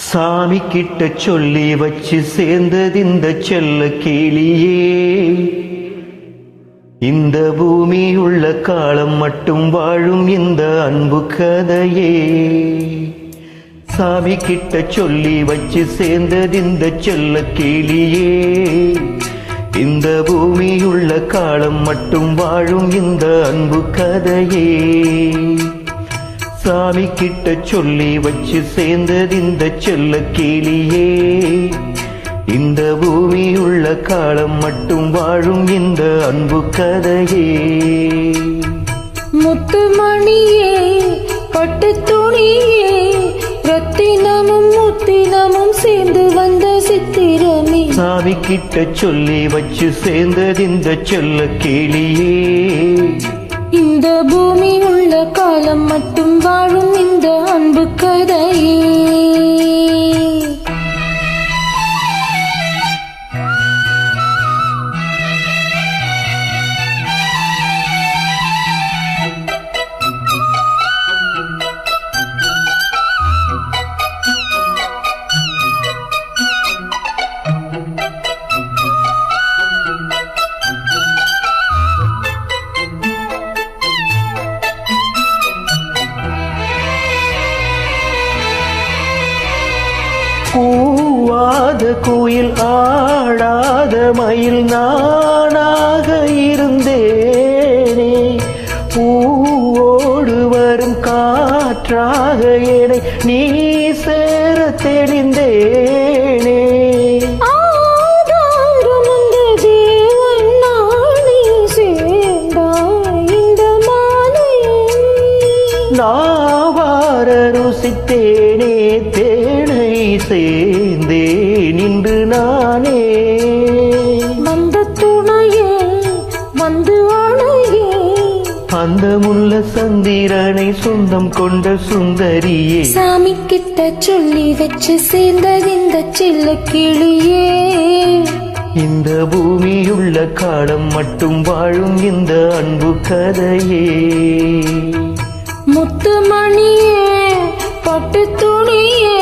சாமி கிட்ட சொல்லி வச்சு சேர்ந்தது இந்த செல்ல கேளியே. இந்த பூமி உள்ள காலம் மட்டும் வாழும் இந்த அன்பு கதையே. சாமி கிட்ட சொல்லி வச்சு சேர்ந்தது இந்த செல்ல கேளியே. இந்த பூமி உள்ள காலம் மட்டும் வாழும் இந்த அன்பு கதையே. சாமி கிட்ட சொல்லி வச்சு சேர்ந்தது இந்த செல்ல கேளியே. இந்த பூமி உள்ள காலம் மட்டும் வாழும் இந்த அன்பு கதையே. முத்துமணியே பட்டு துணியே ரத்தினமும் முத்தினமும் சேர்ந்து வந்த சித்திரமே. சாமி கிட்ட சொல்லி வச்சு சேர்ந்தது இந்த செல்ல கேளியே. இந்த பூமி உள்ள காலம் மட்டும் வாழும் இந்த அன்பு கதையே. கூவாத கோயில் ஆடாத மயில் நானாக இருந்தேனே. பூவோடு வரும் காற்றாக என்னை நீ சேர தெளிந்தேனே. நாவார ருசித்தேனே தேனை சேர்ந்தே நின்று நானே. வந்த துணையே வந்து அணையே அந்த முல்ல சந்திரனை சொந்தம் கொண்ட சுந்தரியே. சாமி கிட்ட சொல்லி வச்சு சேர்ந்தது இந்த செல்ல கிளியே. இந்த பூமியுள்ள காலம் மட்டும் வாழும் இந்த அன்பு கதையே. முத்துமணியே பட்டு துணியே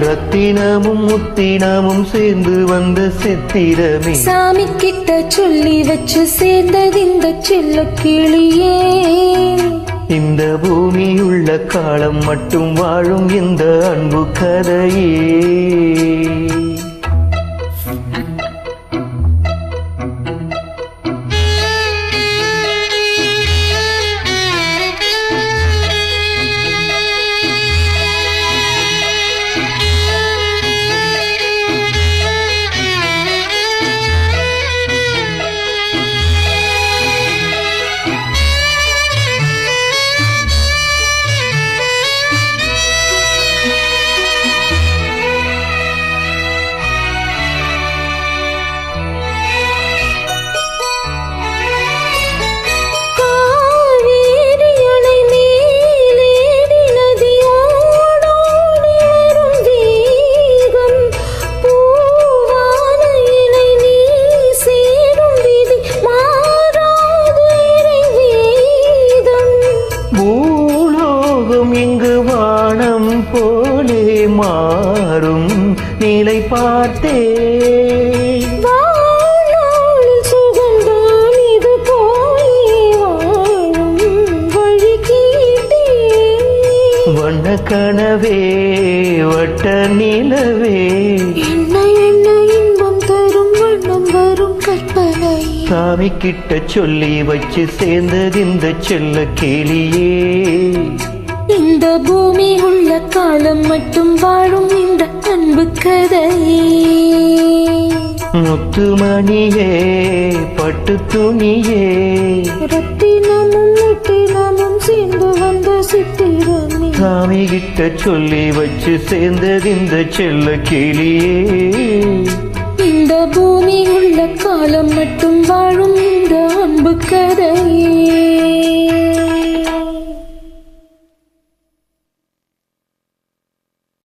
ரத்தினமும் முத்தினமும் சேர்ந்து வந்த சித்திரமே. சாமி கிட்ட சொல்லி வச்சு சேர்ந்தது இந்த செல்ல கிளியே. இந்த பூமியுள்ள காலம் மட்டும் வாழும் இந்த அன்பு கதையே. இங்கு வானம் போலே மாறும் நிலை பார்த்தே. சுகந்தான் இது போலே வாழும் வழி கேட்டே. வண்ண கனவே வட்ட நிலவே என்ன என்ன இன்பம் தரும் வண்ணம் வரும் கற்பனை. சாமி கிட்ட சொல்லி வச்சு சேர்ந்தது இந்த செல்ல கேளியே. இந்த பூமி உள்ள காலம் மட்டும் வாழும் இந்த அன்பு கதையே. முத்துமணியே பட்டு துணியே ரத்தினமும் முத்தினமும் சேர்ந்து வந்த சித்திரமே. சாமி கிட்ட சொல்லி வச்சு சேர்ந்தது இந்த செல்ல கேளியே. இந்த பூமி உள்ள காலம் மட்டும் வாழும்